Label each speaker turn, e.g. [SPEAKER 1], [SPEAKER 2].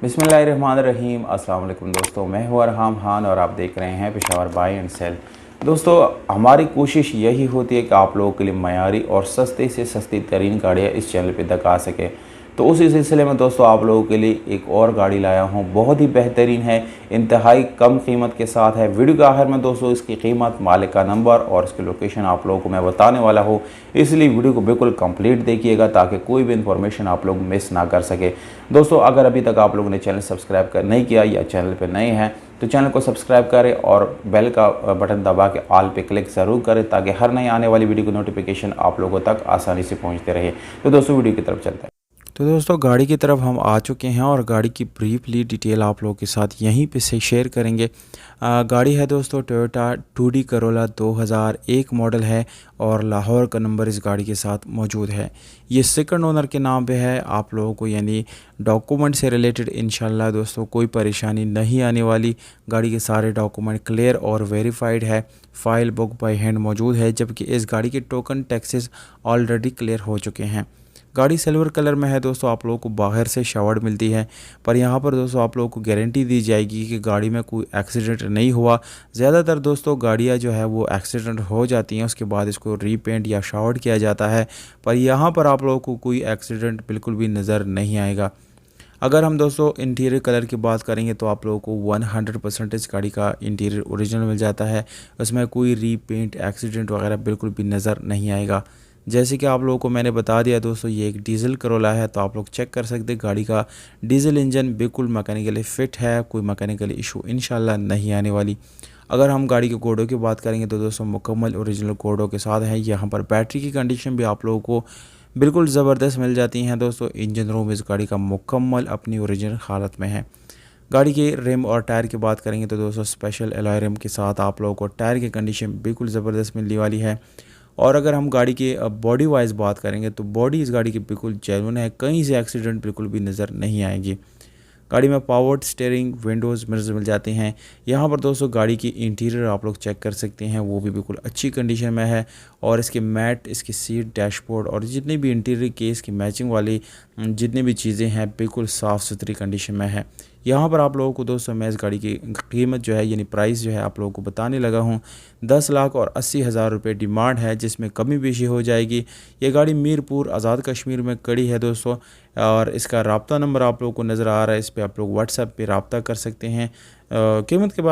[SPEAKER 1] बिस्मिल्लाहिर्रहमानिर्रहीम। अस्सलाम वालेकुम दोस्तों, मैं हूं अरहाम खान और आप देख रहे हैं पेशावर बाय एंड सेल। दोस्तों, हमारी कोशिश यही होती है कि आप लोगों के लिए मयारी और सस्ते से सस्ती तरीन गाड़ियाँ इस चैनल पे तक आ सके। तो उसी सिलसिले में दोस्तों आप लोगों के लिए एक और गाड़ी लाया हूं, बहुत ही बेहतरीन है, इंतहाई कम कीमत के साथ है। वीडियो के आखिर में दोस्तों इसकी कीमत, मालिक का नंबर और इसकी लोकेशन आप लोगों को मैं बताने वाला हूं, इसलिए वीडियो को बिल्कुल कंप्लीट देखिएगा ताकि कोई भी इंफॉर्मेशन आप लोग मिस ना कर सके। दोस्तों, अगर अभी तक आप लोगों ने चैनल सब्सक्राइब कर नहीं किया या चैनल पर नए हैं तो चैनल को सब्सक्राइब करें और बेल का बटन दबा के ऑल पे क्लिक ज़रूर करें ताकि हर नई आने वाली वीडियो की नोटिफिकेशन आप लोगों तक आसानी से पहुंचते रहे। तो दोस्तों वीडियो की तरफ चलते हैं। तो दोस्तों गाड़ी की तरफ हम आ चुके हैं और गाड़ी की ब्रीफली डिटेल आप लोगों के साथ यहीं पे से शेयर करेंगे। गाड़ी है दोस्तों टोयोटा 2D करोला 2001 मॉडल है और लाहौर का नंबर इस गाड़ी के साथ मौजूद है। ये सेकंड ओनर के नाम पे है। आप लोगों को यानी डॉक्यूमेंट से रिलेटेड इंशाल्लाह दोस्तों कोई परेशानी नहीं आने वाली। गाड़ी के सारे डॉक्यूमेंट क्लियर और वेरीफाइड है। फाइल बुक बाय हैंड मौजूद है, जबकि इस गाड़ी के टोकन टैक्सेस ऑलरेडी क्लियर हो चुके हैं। गाड़ी सिल्वर कलर में है दोस्तों। आप लोगों को बाहर से शावर्ड मिलती है, पर यहाँ पर दोस्तों आप लोगों को गारंटी दी जाएगी कि गाड़ी में कोई एक्सीडेंट नहीं हुआ। ज़्यादातर दोस्तों गाड़ियाँ जो है वो एक्सीडेंट हो जाती हैं, उसके बाद इसको रीपेंट या शावर्ड किया जाता है, पर यहाँ पर आप लोगों को कोई एक्सीडेंट बिल्कुल भी नज़र नहीं आएगा। अगर हम दोस्तों इंटीरियर कलर की बात करेंगे तो आप लोगों को 100% इस गाड़ी का इंटीरियर ओरिजिनल मिल जाता है। उसमें कोई रीपेंट एक्सीडेंट वगैरह बिल्कुल भी नज़र नहीं आएगा। जैसे कि आप लोगों को मैंने बता दिया दोस्तों, ये एक डीजल करोला है, तो आप लोग चेक कर सकते हैं गाड़ी का डीजल इंजन बिल्कुल मैकेनिकली फ़िट है, कोई मैकेनिकल इशू इंशाल्लाह नहीं आने वाली। अगर हम गाड़ी के कोडों की बात करेंगे तो दोस्तों मुकम्मल ओरिजिनल कोडों के साथ है। यहाँ पर बैटरी की कंडीशन भी आप लोगों को बिल्कुल ज़बरदस्त मिल जाती हैं दोस्तों। इंजन रूम इस गाड़ी का मुकम्मल अपनी ओरिजिनल हालत में है। गाड़ी के रिम और टायर की बात करेंगे तो दोस्तों स्पेशल एलॉय रिम के साथ आप लोगों को टायर की कंडीशन बिल्कुल ज़बरदस्त मिलने वाली है। और अगर हम गाड़ी की बॉडी वाइज बात करेंगे तो बॉडी इस गाड़ी की बिल्कुल जेन्युइन है, कहीं से एक्सीडेंट बिल्कुल भी नज़र नहीं आएगी। गाड़ी में पावर्ड स्टीयरिंग, विंडोज़ मिरर्स मिल जाते हैं। यहाँ पर दोस्तों गाड़ी की इंटीरियर आप लोग चेक कर सकते हैं, वो भी बिल्कुल अच्छी कंडीशन में है। और इसके मैट, इसकी सीट, डैशबोर्ड और जितनी भी इंटीरियर के इसकी मैचिंग वाली जितनी भी चीज़ें हैं बिल्कुल साफ़ सुथरी कंडीशन में है। यहाँ पर आप लोगों को दोस्तों मैं इस गाड़ी की कीमत जो है यानी प्राइस जो है आप लोगों को बताने लगा हूँ। 10,80,000 रुपये डिमांड है, जिसमें कमी बेशी हो जाएगी। ये गाड़ी मीरपुर आज़ाद कश्मीर में खड़ी है दोस्तों। और इसका राब्ता नंबर आप लोगों को नज़र आ रहा है, इस पर आप लोग व्हाट्सएप पे रब्ता कर सकते हैं। कीमत के बारे